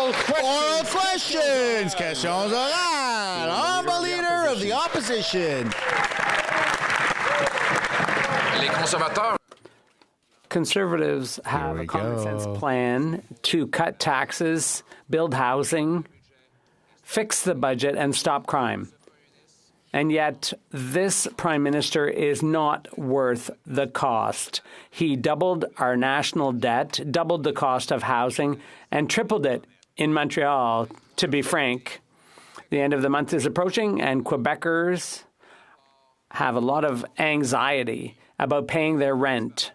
Oral questions. Questions orales. Honorable Leader of the Opposition. Les conservateurs. Conservatives have a common sense plan to cut taxes, build housing, fix the budget, and stop crime. And yet, this Prime Minister is not worth the cost. He doubled our national debt, doubled the cost of housing, and tripled it in Montreal. To be frank, the end of the month is approaching, and Quebecers have a lot of anxiety about paying their rent.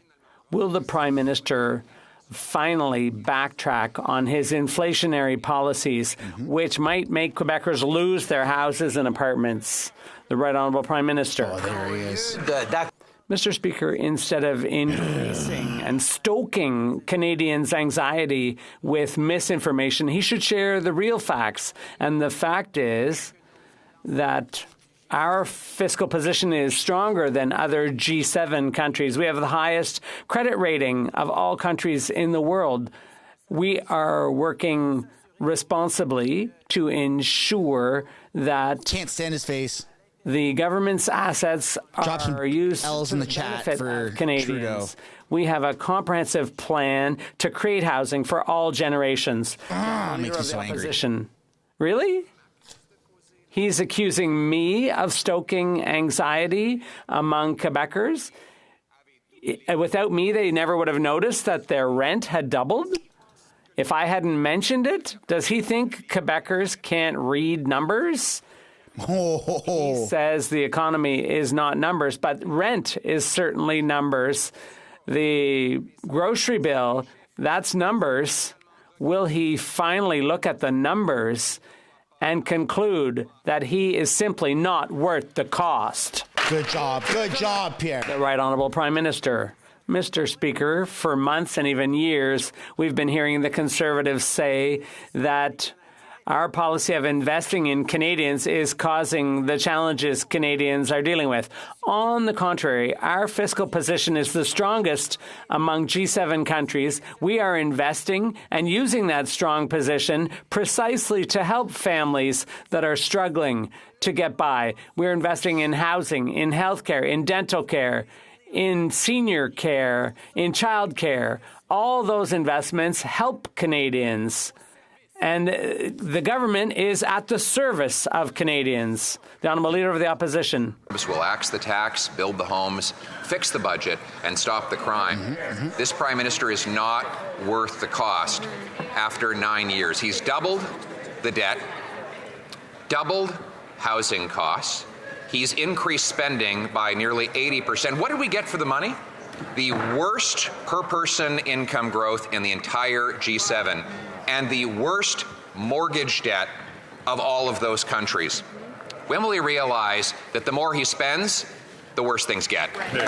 Will the Prime Minister finally backtrack on his inflationary policies, which might make Quebecers lose their houses and apartments? The Right Honourable Prime Minister. Oh, there he is. Mr. Speaker, instead of increasing and stoking Canadians' anxiety with misinformation, he should share the real facts. And the fact is that our fiscal position is stronger than other G7 countries. We have the highest credit rating of all countries in the world. We are working responsibly to ensure that Can't stand his face. the government's assets are used L's in the to chat benefit for of Canadians. Trudeau. We have a comprehensive plan to create housing for all generations. Makes me so angry. Opposition. Really? He's accusing me of stoking anxiety among Quebecers. Without me, they never would have noticed that their rent had doubled. If I hadn't mentioned it, does he think Quebecers can't read numbers? He says the economy is not numbers, but rent is certainly numbers. The grocery bill, that's numbers. Will he finally look at the numbers and conclude that he is simply not worth the cost? Good job, Pierre. The Right Honourable Prime Minister. Mr. Speaker, for months and even years, we've been hearing the Conservatives say that our policy of investing in Canadians is causing the challenges Canadians are dealing with. On the contrary, our fiscal position is the strongest among G7 countries. We are investing and using that strong position precisely to help families that are struggling to get by. We're investing in housing, in healthcare, in dental care, in senior care, in child care. All those investments help Canadians. And the government is at the service of Canadians. The Honourable Leader of the Opposition. Will axe the tax, build the homes, fix the budget, and stop the crime. This Prime Minister is not worth the cost after 9 years. He's doubled the debt, doubled housing costs. He's increased spending by nearly 80%. What did we get for the money? The worst per-person income growth in the entire G7 and the worst mortgage debt of all of those countries. When will he realize that the more he spends, the worse things get? The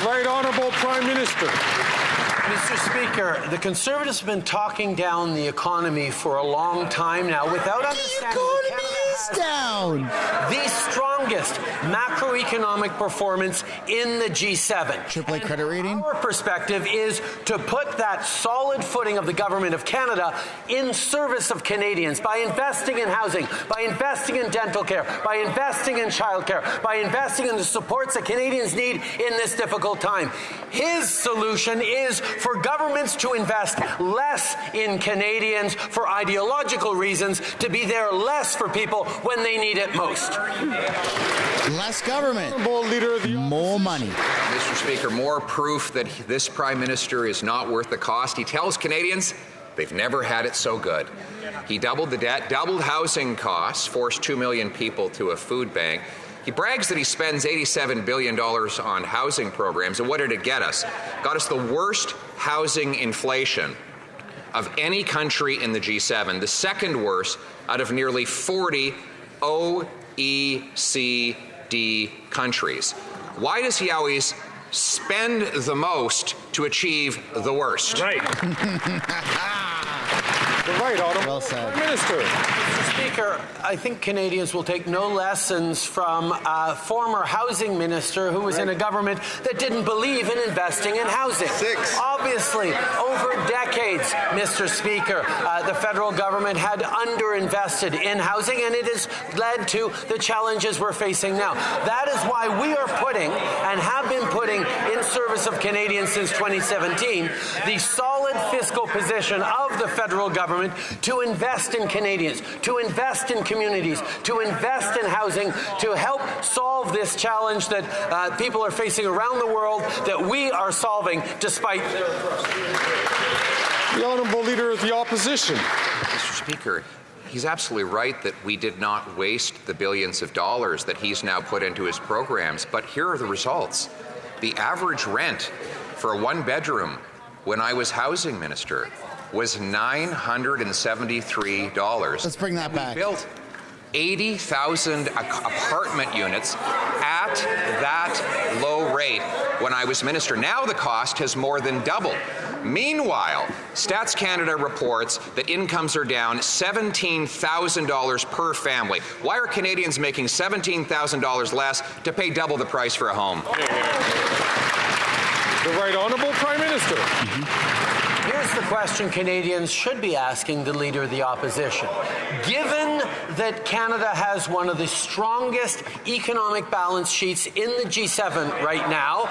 Right Honourable Prime Minister. Mr. Speaker, the Conservatives have been talking down the economy for a long time now without understanding that Canada has down. the strongest macroeconomic performance in the G7. AAA credit rating? Our perspective is to put that solid footing of the Government of Canada in service of Canadians by investing in housing, by investing in dental care, by investing in childcare, by investing in the supports that Canadians need in this difficult time. His solution is for governments to invest less in Canadians for ideological reasons, to be there less for people when they need it most. Less government. More money. Mr. Speaker, more proof that this Prime Minister is not worth the cost. He tells Canadians they've never had it so good. He doubled the debt, doubled housing costs, forced 2 million people to a food bank. He brags that he spends $87 billion on housing programs, and what did it get us? Got us the worst housing inflation of any country in the G7, the second worst out of nearly 40 OECD countries. Why does he always spend the most to achieve the worst? Right. The Right right honourable Well said. Prime Minister. Mr. Speaker, I think Canadians will take no lessons from a former housing minister who was in a government that didn't believe in investing in housing. Obviously, over decades, Mr. Speaker, the federal government had underinvested in housing, and it has led to the challenges we're facing now. That is why we are putting, and have been putting in service of Canadians since 2017, the solid fiscal position of the federal government to invest in Canadians, to invest in communities, to invest in housing, to help solve this challenge that people are facing around the world that we are solving despite their The Honourable Leader of the Opposition. Mr. Speaker, he's absolutely right that we did not waste the billions of dollars that he's now put into his programs, but here are the results. The average rent for a one-bedroom when I was housing minister was $973. Let's bring that back. We built 80,000 apartment units at that low rate when I was minister. Now the cost has more than doubled. Meanwhile, Stats Canada reports that incomes are down $17,000 per family. Why are Canadians making $17,000 less to pay double the price for a home? The Right Honourable Prime Minister. Here's the question Canadians should be asking the Leader of the Opposition. Given that Canada has one of the strongest economic balance sheets in the G7 right now,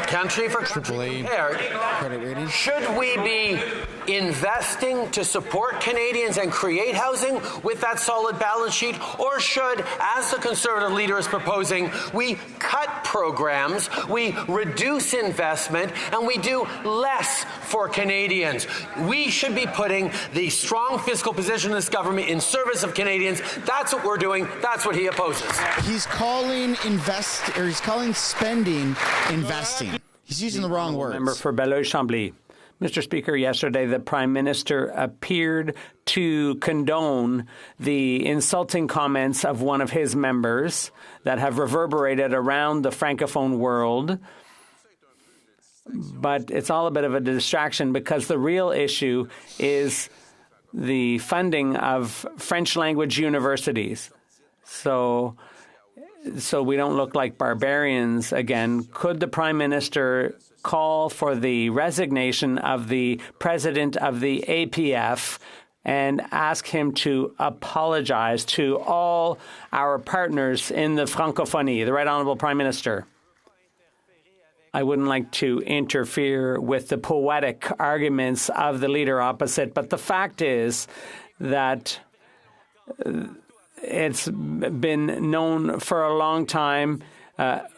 country for country compared, credit rating. should we be investing to support Canadians and create housing with that solid balance sheet, or should, as the Conservative Leader is proposing, we cut programs, we reduce investment, and we do less for Canadians? We should be putting the strong fiscal position of this government in service of Canadians. That's what we're doing. That's what he opposes. He's calling he's calling spending investing. He's using the wrong words. Member for Belleuil-Chambly. Mr. Speaker, yesterday the Prime Minister appeared to condone the insulting comments of one of his members that have reverberated around the Francophone world. But it's all a bit of a distraction because the real issue is the funding of French language universities. So we don't look like barbarians again. Could the Prime Minister call for the resignation of the president of the APF and ask him to apologize to all our partners in the Francophonie? The Right Honourable Prime Minister. I wouldn't like to interfere with the poetic arguments of the leader opposite, but the fact is that it's been known for a long time.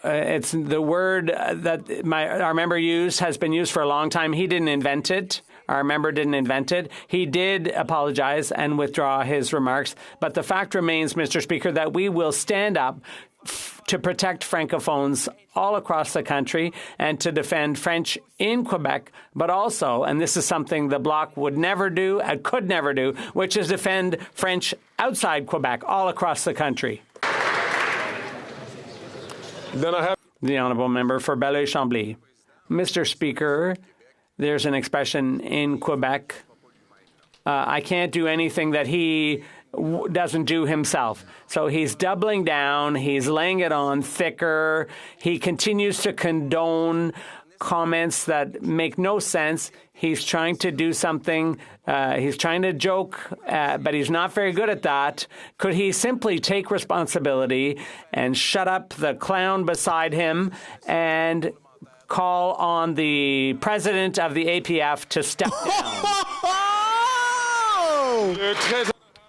It's the word that our member used has been used for a long time. He didn't invent it. Our member didn't invent it. He did apologize and withdraw his remarks. But the fact remains, Mr. Speaker, that we will stand up to protect Francophones all across the country and to defend French in Quebec, but also, and this is something the Bloc would never do and could never do, which is defend French outside Quebec all across the country. Then I have The Honourable Member for Belleuil-Chambly. Mr. Speaker, there's an expression in Quebec, I can't do anything that he doesn't do himself. So he's doubling down. He's laying it on thicker. He continues to condone comments that make no sense. He's trying to do something. He's trying to joke, but he's not very good at that. Could he simply take responsibility and shut up the clown beside him and call on the president of the APF to step down?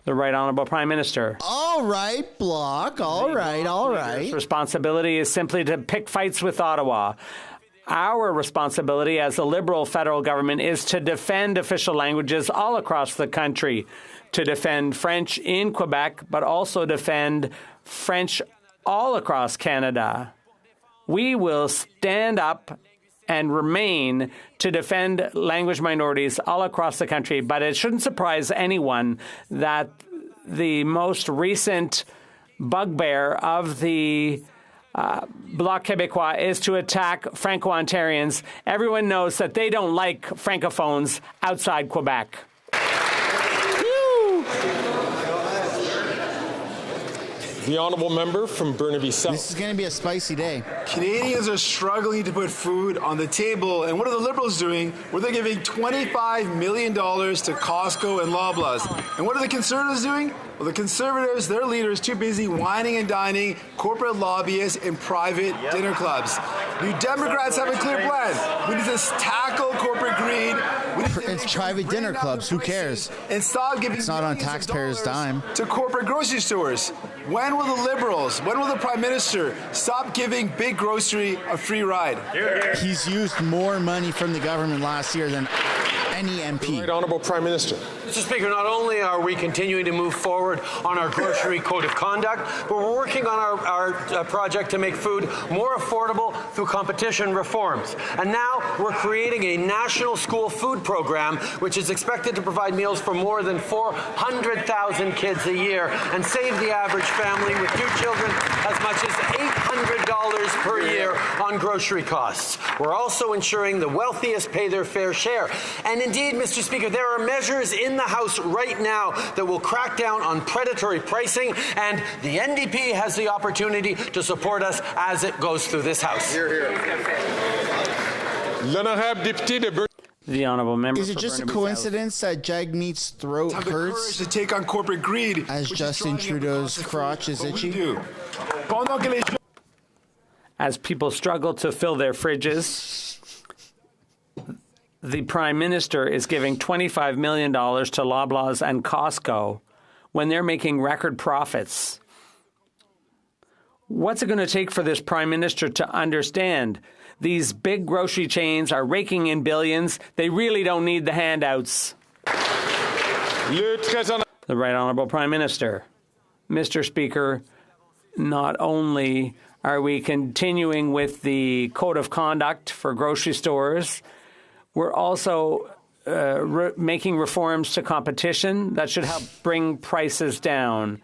The Right Honourable Prime Minister. All right, Bloc. All right. His responsibility is simply to pick fights with Ottawa. Our responsibility as the Liberal federal government is to defend official languages all across the country, to defend French in Quebec, but also defend French all across Canada. We will stand up and remain to defend language minorities all across the country. But it shouldn't surprise anyone that the most recent bugbear of the Bloc Québécois is to attack Franco-Ontarians. Everyone knows that they don't like Francophones outside Quebec. The honourable member from Burnaby South. This is going to be a spicy day. Canadians are struggling to put food on the table, and what are the Liberals doing? Well, they're giving $25 million to Costco and Loblaws. And what are the Conservatives doing? Well, the Conservatives, their leader is too busy whining and dining corporate lobbyists in private dinner clubs. New Democrats have a clear plan. We need to tackle corporate greed. It's private dinner clubs. Who cares? And stop giving It's not on taxpayers' dime. to corporate grocery stores. When will the Liberals, when will the Prime Minister stop giving big grocery a free ride? He's used more money from the government last year than any MP. Right Honourable Prime Minister. Mr. Speaker, not only are we continuing to move forward on our grocery code of conduct, but we're working on our project to make food more affordable through competition reforms. And now we're creating a national school food program, which is expected to provide meals for more than 400,000 kids a year and save the average family with 2 children as much as $800 per year on grocery costs. We're also ensuring the wealthiest pay their fair share. And indeed, Mr. Speaker, there are measures in the House right now that will crack down on predatory pricing, and the NDP has the opportunity to support us as it goes through this House. L'honorable député de Burnaby. The honourable member. Is it just a coincidence that Jagmeet's throat Have the courage hurts to take on corporate greed, as which Justin is driving up the Trudeau's cost of crotch food. is But we itchy? do. Pendant que les gens As people struggle to fill their fridges, the Prime Minister is giving $25 million to Loblaws and Costco when they're making record profits. What's it going to take for this Prime Minister to understand these big grocery chains are raking in billions? They really don't need the handouts. The Right Honourable Prime Minister. Mr. Speaker, not only are we continuing with the code of conduct for grocery stores, we're also making reforms to competition that should help bring prices down.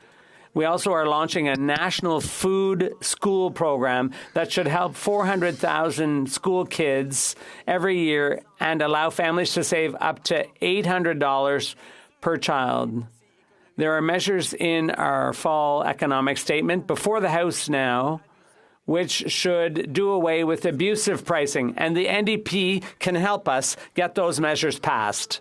We also are launching a national food school program that should help 400,000 school kids every year and allow families to save up to $800 per child. There are measures in our fall economic statement before the House now which should do away with abusive pricing, and the NDP can help us get those measures passed.